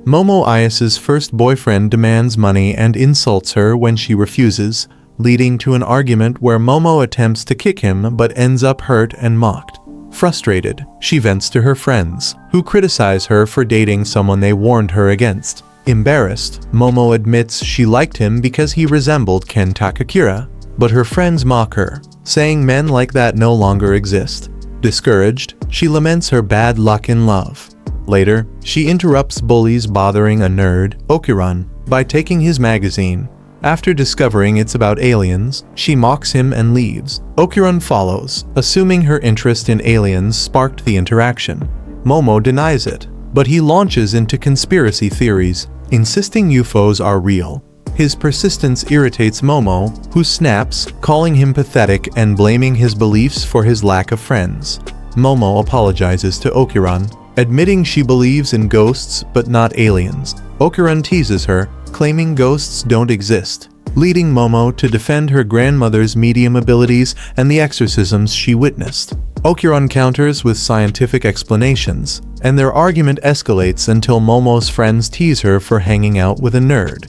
Momo Ayase's first boyfriend demands money and insults her when she refuses, leading to an argument where Momo attempts to kick him but ends up hurt and mocked. Frustrated, she vents to her friends, who criticize her for dating someone they warned her against. Embarrassed, Momo admits she liked him because he resembled Ken Takakura, but her friends mock her, saying men like that no longer exist. Discouraged, she laments her bad luck in love. Later, she interrupts bullies bothering a nerd, Okiran, by taking his magazine. After discovering it's about aliens, she mocks him and leaves. Okiran follows, assuming her interest in aliens sparked the interaction. Momo denies it, but he launches into conspiracy theories, insisting UFOs are real. His persistence irritates Momo, who snaps, calling him pathetic and blaming his beliefs for his lack of friends. Momo apologizes to Okiran, admitting she believes in ghosts but not aliens. Okiran teases her, claiming ghosts don't exist, leading Momo to defend her grandmother's medium abilities and the exorcisms she witnessed. Okiran counters with scientific explanations, and their argument escalates until Momo's friends tease her for hanging out with a nerd.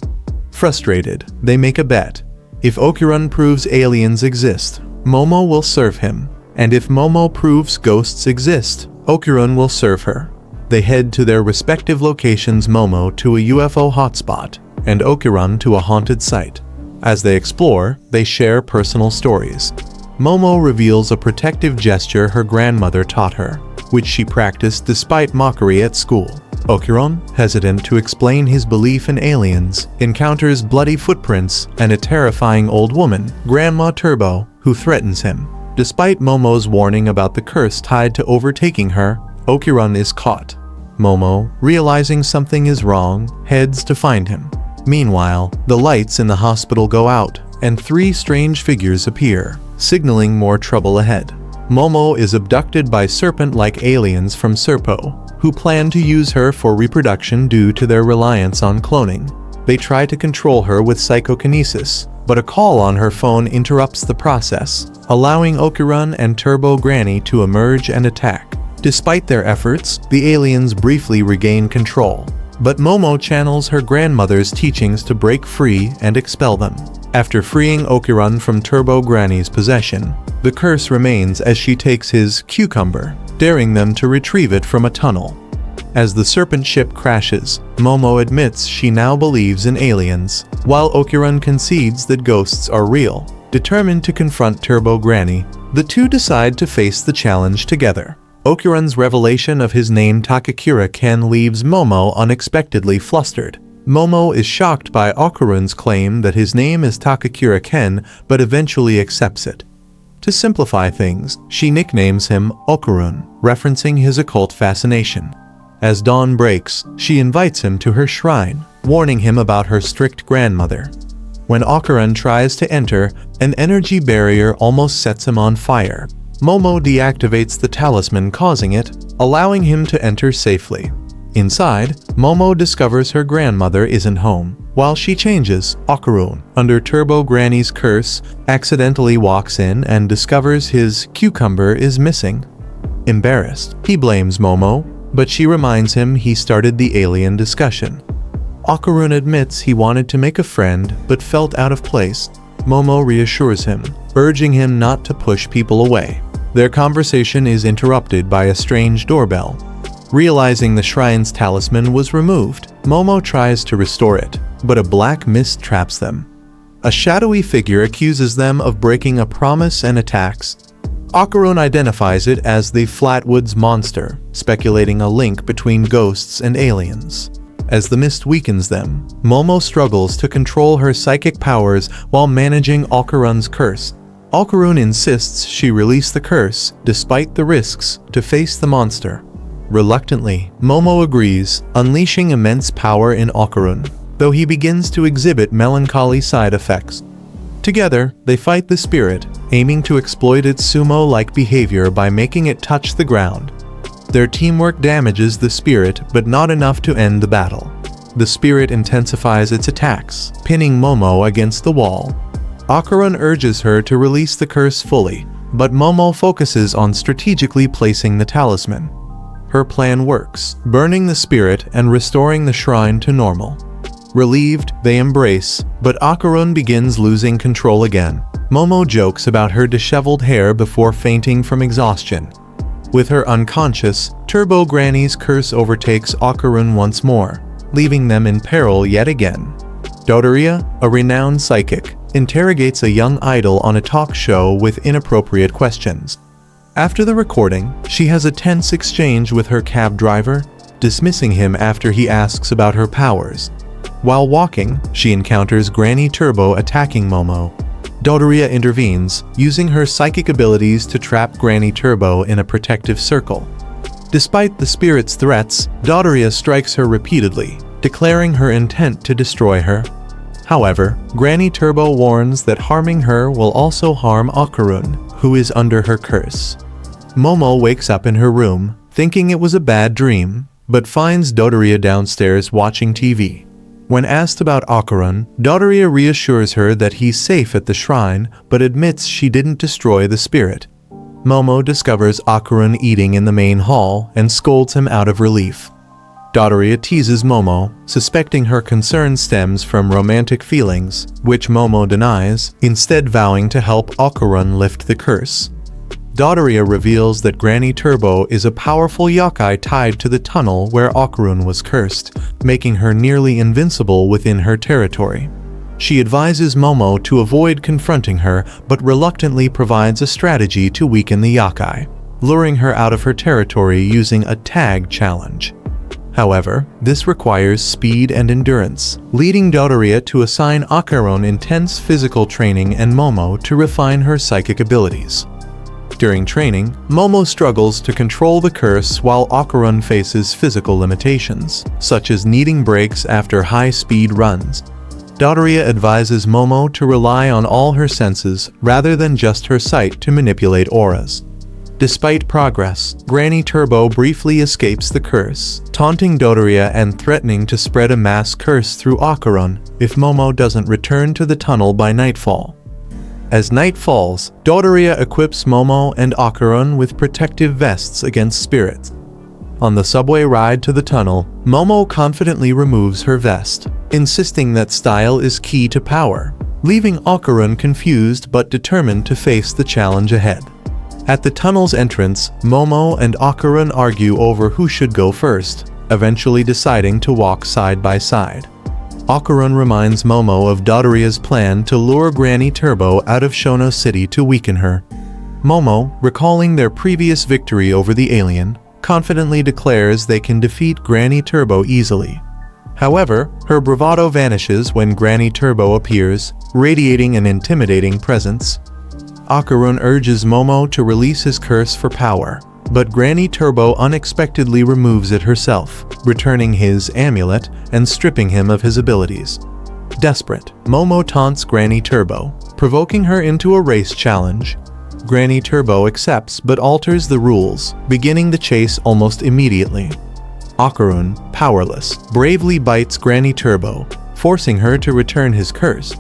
Frustrated, they make a bet. If Okiran proves aliens exist, Momo will serve him, and if Momo proves ghosts exist, Okiran will serve her. They head to their respective locations, Momo to a UFO hotspot, and Okiran to a haunted site. As they explore, they share personal stories. Momo reveals a protective gesture her grandmother taught her, which she practiced despite mockery at school. Okiran, hesitant to explain his belief in aliens, encounters bloody footprints and a terrifying old woman, Grandma Turbo, who threatens him. Despite Momo's warning about the curse tied to overtaking her, Okiran is caught. Momo, realizing something is wrong, heads to find him. Meanwhile, the lights in the hospital go out, and 3 strange figures appear, signaling more trouble ahead. Momo is abducted by serpent-like aliens from Serpo, who plan to use her for reproduction due to their reliance on cloning. They try to control her with psychokinesis, but a call on her phone interrupts the process, allowing Okiran and Turbo Granny to emerge and attack. Despite their efforts, the aliens briefly regain control, but Momo channels her grandmother's teachings to break free and expel them. After freeing Okiran from Turbo Granny's possession, the curse remains as she takes his cucumber, daring them to retrieve it from a tunnel. As the serpent ship crashes, Momo admits she now believes in aliens, while Okiran concedes that ghosts are real. Determined to confront Turbo Granny, the two decide to face the challenge together. Okiran's revelation of his name Takakura Ken leaves Momo unexpectedly flustered. Momo is shocked by Okiran's claim that his name is Takakura Ken, but eventually accepts it. To simplify things, she nicknames him Okiran, referencing his occult fascination. As dawn breaks, she invites him to her shrine, warning him about her strict grandmother. When Okiran tries to enter, an energy barrier almost sets him on fire. Momo deactivates the talisman, causing it, allowing him to enter safely. Inside, Momo discovers her grandmother isn't home. While she changes, Okiran, under Turbo Granny's curse, accidentally walks in and discovers his cucumber is missing. Embarrassed, he blames Momo, but she reminds him he started the alien discussion. Okiran admits he wanted to make a friend but felt out of place. Momo reassures him, urging him not to push people away. Their conversation is interrupted by a strange doorbell. Realizing the shrine's talisman was removed, Momo tries to restore it, but a black mist traps them. A shadowy figure accuses them of breaking a promise and attacks. Okiran identifies it as the Flatwoods monster, speculating a link between ghosts and aliens. As the mist weakens them, Momo struggles to control her psychic powers while managing Okiran's curse. Okiran insists she release the curse, despite the risks, to face the monster. Reluctantly, Momo agrees, unleashing immense power in Okiran, though he begins to exhibit melancholy side effects. Together, they fight the spirit, aiming to exploit its sumo-like behavior by making it touch the ground. Their teamwork damages the spirit, but not enough to end the battle. The spirit intensifies its attacks, pinning Momo against the wall. Okiran urges her to release the curse fully, but Momo focuses on strategically placing the talisman. her plan works, burning the spirit and restoring the shrine to normal. Relieved, they embrace, but Okarun begins losing control again. Momo jokes about her disheveled hair before fainting from exhaustion. With her unconscious, Turbo Granny's curse overtakes Okarun once more, leaving them in peril yet again. Dodoria, a renowned psychic, interrogates a young idol on a talk show with inappropriate questions. After the recording, she has a tense exchange with her cab driver, dismissing him after he asks about her powers. While walking, she encounters Granny Turbo attacking Momo. Dodoria intervenes, using her psychic abilities to trap Granny Turbo in a protective circle. Despite the spirit's threats, Dodoria strikes her repeatedly, declaring her intent to destroy her. However, Granny Turbo warns that harming her will also harm Okarun, who is under her curse. Momo wakes up in her room, thinking it was a bad dream, but finds Dodoria downstairs watching TV. When asked about Okarun, Dodoria reassures her that he's safe at the shrine, but admits she didn't destroy the spirit. Momo discovers Okarun eating in the main hall and scolds him out of relief. Dodoria teases Momo, suspecting her concern stems from romantic feelings, which Momo denies, instead vowing to help Okarun lift the curse. Dodoria reveals that Granny Turbo is a powerful yokai tied to the tunnel where Okarun was cursed, making her nearly invincible within her territory. She advises Momo to avoid confronting her, but reluctantly provides a strategy to weaken the yokai, luring her out of her territory using a tag challenge. However, this requires speed and endurance, leading Dodoria to assign Okarun intense physical training and Momo to refine her psychic abilities. During training, Momo struggles to control the curse while Okarun faces physical limitations, such as needing breaks after high-speed runs. Dodoria advises Momo to rely on all her senses rather than just her sight to manipulate auras. Despite progress, Granny Turbo briefly escapes the curse, taunting Dodoria and threatening to spread a mass curse through Okarun if Momo doesn't return to the tunnel by nightfall. As night falls, Dodoria equips Momo and Okarun with protective vests against spirits. On the subway ride to the tunnel, Momo confidently removes her vest, insisting that style is key to power, leaving Okarun confused but determined to face the challenge ahead. At the tunnel's entrance, Momo and Okarun argue over who should go first, eventually deciding to walk side by side. Okarun reminds Momo of Dodoria's plan to lure Granny Turbo out of Shono City to weaken her. Momo, recalling their previous victory over the alien, confidently declares they can defeat Granny Turbo easily. However, her bravado vanishes when Granny Turbo appears, radiating an intimidating presence. Okarun urges Momo to release his curse for power, but Granny Turbo unexpectedly removes it herself, returning his amulet and stripping him of his abilities. Desperate, Momo taunts Granny Turbo, provoking her into a race challenge. Granny Turbo accepts but alters the rules, beginning the chase almost immediately. Okarun, powerless, bravely bites Granny Turbo, forcing her to return his curse.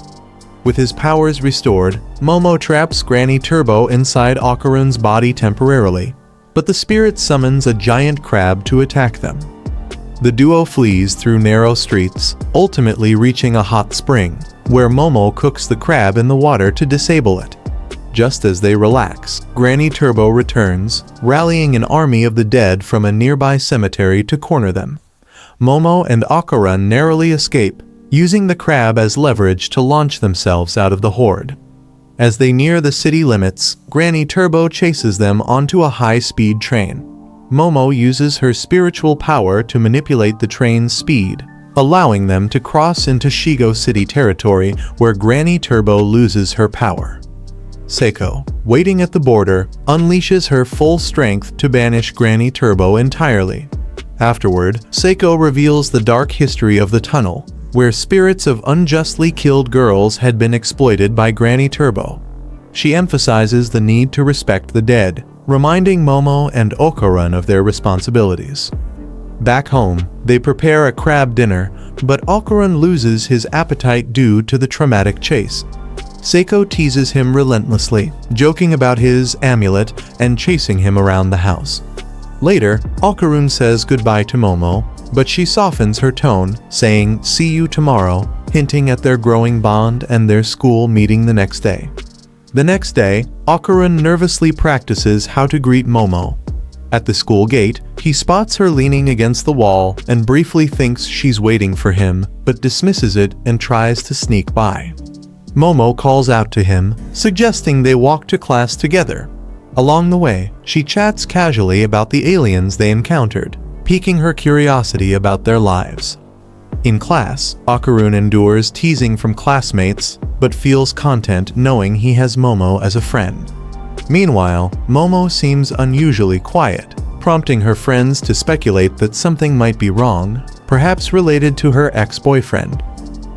With his powers restored, Momo traps Granny Turbo inside Okarun's body temporarily, but the spirit summons a giant crab to attack them. The duo flees through narrow streets, ultimately reaching a hot spring, where Momo cooks the crab in the water to disable it. Just as they relax, Granny Turbo returns, rallying an army of the dead from a nearby cemetery to corner them. Momo and Okarun narrowly escape, using the crab as leverage to launch themselves out of the horde. As they near the city limits, Granny Turbo chases them onto a high-speed train. Momo uses her spiritual power to manipulate the train's speed, allowing them to cross into Shigo City territory where Granny Turbo loses her power. Seiko, waiting at the border, unleashes her full strength to banish Granny Turbo entirely. Afterward, Seiko reveals the dark history of the tunnel, where spirits of unjustly killed girls had been exploited by Granny Turbo. She emphasizes the need to respect the dead, reminding Momo and Okarun of their responsibilities. Back home, they prepare a crab dinner, but Okarun loses his appetite due to the traumatic chase. Seiko teases him relentlessly, joking about his amulet and chasing him around the house. Later, Okarun says goodbye to Momo, but she softens her tone, saying, "See you tomorrow," hinting at their growing bond and their school meeting the next day. The next day, Okarun nervously practices how to greet Momo. At the school gate, he spots her leaning against the wall and briefly thinks she's waiting for him, but dismisses it and tries to sneak by. Momo calls out to him, suggesting they walk to class together. Along the way, she chats casually about the aliens they encountered, piquing her curiosity about their lives. In class, Okarun endures teasing from classmates, but feels content knowing he has Momo as a friend. Meanwhile, Momo seems unusually quiet, prompting her friends to speculate that something might be wrong, perhaps related to her ex-boyfriend.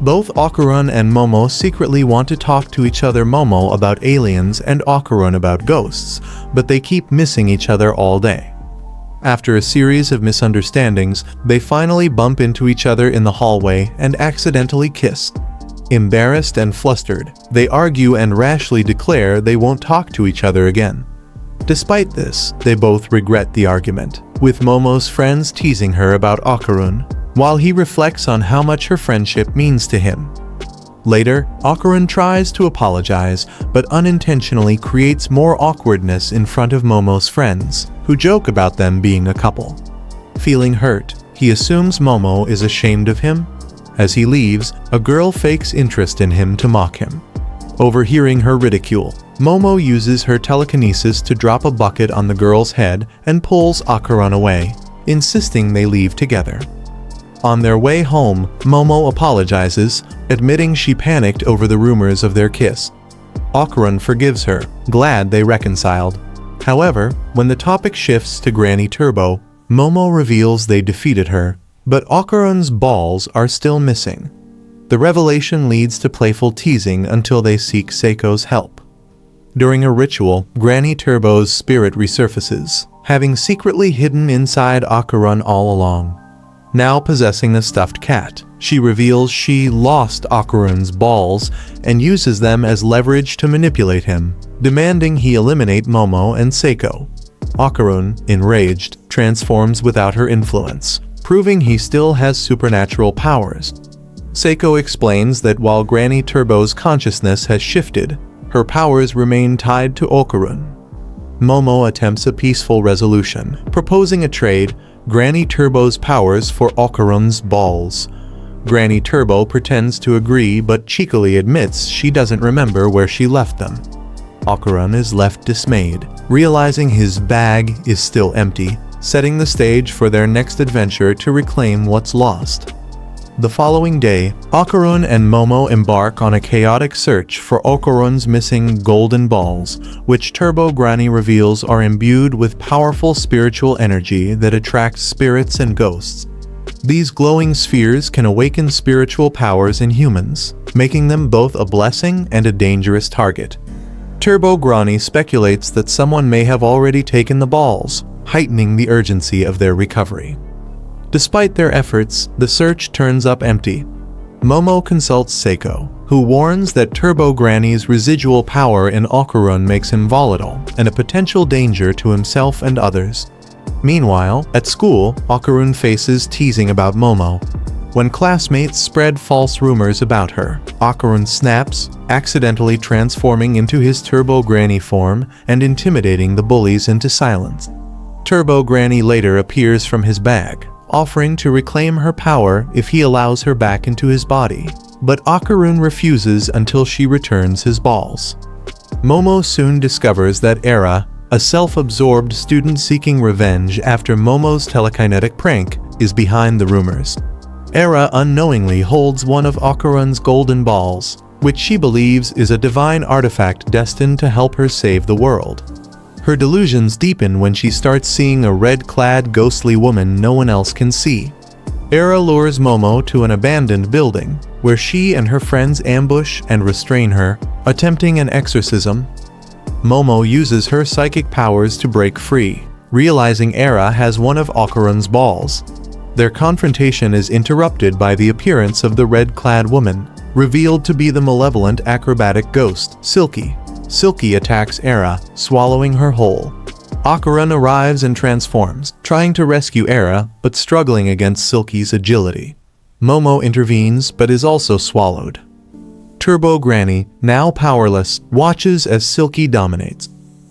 Both Okarun and Momo secretly want to talk to each other, Momo about aliens and Okarun about ghosts, but they keep missing each other all day. After a series of misunderstandings, they finally bump into each other in the hallway and accidentally kiss. Embarrassed and flustered, they argue and rashly declare they won't talk to each other again. Despite this, they both regret the argument, with Momo's friends teasing her about Okarun, while he reflects on how much her friendship means to him. Later, Okarun tries to apologize, but unintentionally creates more awkwardness in front of Momo's friends, who joke about them being a couple. Feeling hurt, he assumes Momo is ashamed of him. As he leaves, a girl fakes interest in him to mock him. Overhearing her ridicule, Momo uses her telekinesis to drop a bucket on the girl's head and pulls Okarun away, insisting they leave together. On their way home, Momo apologizes, admitting she panicked over the rumors of their kiss. Okarun forgives her, glad they reconciled. However, when the topic shifts to Granny Turbo, Momo reveals they defeated her, but Okarun's balls are still missing. The revelation leads to playful teasing until they seek Seiko's help. During a ritual, Granny Turbo's spirit resurfaces, having secretly hidden inside Okarun all along. Now possessing the stuffed cat, she reveals she lost Okarun's balls and uses them as leverage to manipulate him, demanding he eliminate Momo and Seiko. Okarun, enraged, transforms without her influence, proving he still has supernatural powers. Seiko explains that while Granny Turbo's consciousness has shifted, her powers remain tied to Okarun. Momo attempts a peaceful resolution, proposing a trade: Granny Turbo's powers for Okarun's balls. Granny Turbo pretends to agree but cheekily admits she doesn't remember where she left them. Okarun is left dismayed, realizing his bag is still empty, setting the stage for their next adventure to reclaim what's lost. The following day, Okarun and Momo embark on a chaotic search for Okarun's missing golden balls, which Turbo Granny reveals are imbued with powerful spiritual energy that attracts spirits and ghosts. These glowing spheres can awaken spiritual powers in humans, making them both a blessing and a dangerous target. Turbo Granny speculates that someone may have already taken the balls, heightening the urgency of their recovery. Despite their efforts, the search turns up empty. Momo consults Seiko, who warns that Turbo Granny's residual power in Okarun makes him volatile and a potential danger to himself and others. Meanwhile, at school, Okarun faces teasing about Momo. When classmates spread false rumors about her, Okarun snaps, accidentally transforming into his Turbo Granny form and intimidating the bullies into silence. Turbo Granny later appears from his bag, offering to reclaim her power if he allows her back into his body, but Okarun refuses until she returns his balls. Momo soon discovers that Era, a self-absorbed student seeking revenge after Momo's telekinetic prank, is behind the rumors. Era unknowingly holds one of Okarun's golden balls, which she believes is a divine artifact destined to help her save the world. Her delusions deepen when she starts seeing a red-clad ghostly woman no one else can see. Era lures Momo to an abandoned building, where she and her friends ambush and restrain her, attempting an exorcism. Momo uses her psychic powers to break free, realizing Era has one of Okarun's balls. Their confrontation is interrupted by the appearance of the red-clad woman, revealed to be the malevolent acrobatic ghost, Silky. Silky attacks Era, swallowing her whole. Okarun arrives and transforms, trying to rescue Era, but struggling against Silky's agility. Momo intervenes, but is also swallowed. Turbo Granny, now powerless, watches as Silky dominates.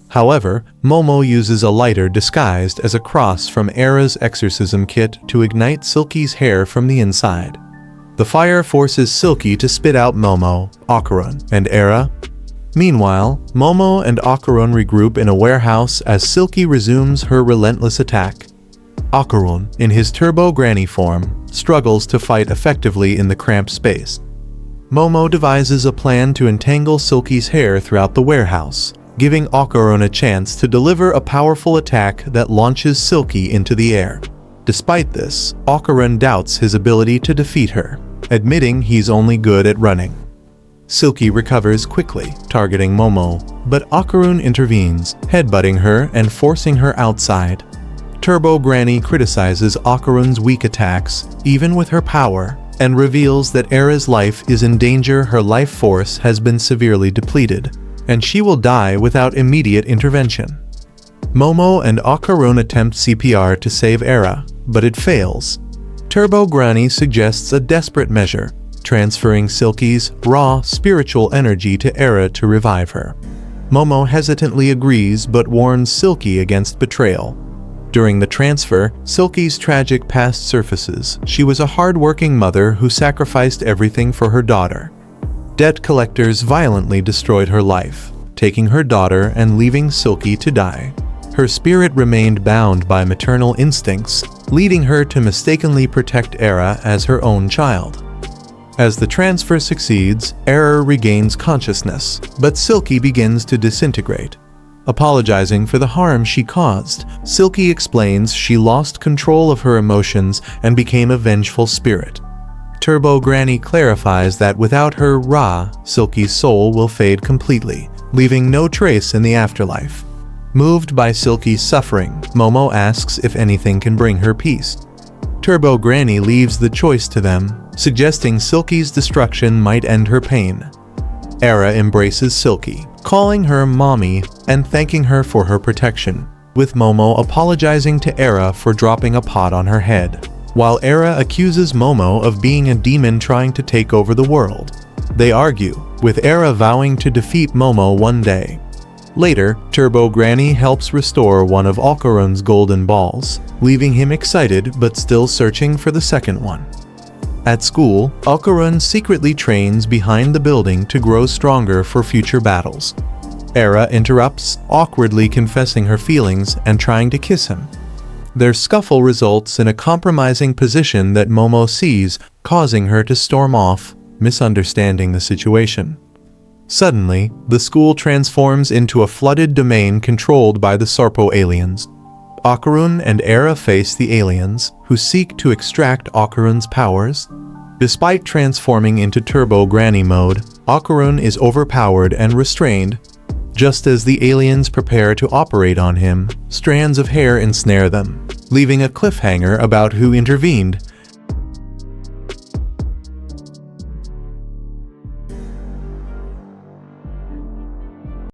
However, Momo uses a lighter disguised as a cross from Era's exorcism kit to ignite Silky's hair from the inside. The fire forces Silky to spit out Momo, Okarun, and Era. Meanwhile, Momo and Okarun regroup in a warehouse as Silky resumes her relentless attack. Okarun, in his Turbo Granny form, struggles to fight effectively in the cramped space. Momo devises a plan to entangle Silky's hair throughout the warehouse, giving Okarun a chance to deliver a powerful attack that launches Silky into the air. Despite this, Okarun doubts his ability to defeat her, admitting he's only good at running. Silky recovers quickly, targeting Momo, but Okarun intervenes, headbutting her and forcing her outside. Turbo Granny criticizes Okarun's weak attacks, even with her power, and reveals that Era's life is in danger. Her life force has been severely depleted, and she will die without immediate intervention. Momo and Okarun attempt CPR to save Era, but it fails. Turbo Granny suggests a desperate measure, transferring Silky's raw spiritual energy to Era to revive her. Momo hesitantly agrees but warns Silky against betrayal. During the transfer, Silky's tragic past surfaces. She was a hard-working mother who sacrificed everything for her daughter. Debt collectors violently destroyed her life, taking her daughter and leaving Silky to die. Her spirit remained bound by maternal instincts, leading her to mistakenly protect Era as her own child. As the transfer succeeds, Era regains consciousness, but Silky begins to disintegrate. Apologizing for the harm she caused, Silky explains she lost control of her emotions and became a vengeful spirit. Turbo Granny clarifies that without her Ra, Silky's soul will fade completely, leaving no trace in the afterlife. Moved by Silky's suffering, Momo asks if anything can bring her peace. Turbo Granny leaves the choice to them, suggesting Silky's destruction might end her pain. Era embraces Silky, calling her Mommy and thanking her for her protection, with Momo apologizing to Era for dropping a pot on her head, while Era accuses Momo of being a demon trying to take over the world. They argue, with Era vowing to defeat Momo one day. Later, Turbo Granny helps restore one of Okarun's golden balls, leaving him excited but still searching for the second one. At school, Okarun secretly trains behind the building to grow stronger for future battles. Era interrupts, awkwardly confessing her feelings and trying to kiss him. Their scuffle results in a compromising position that Momo sees, causing her to storm off, misunderstanding the situation. Suddenly, the school transforms into a flooded domain controlled by the Sarpo aliens. Okarun and Era face the aliens, who seek to extract Okarun's powers. Despite transforming into Turbo Granny mode, Okarun is overpowered and restrained. Just as the aliens prepare to operate on him, strands of hair ensnare them, leaving a cliffhanger about who intervened.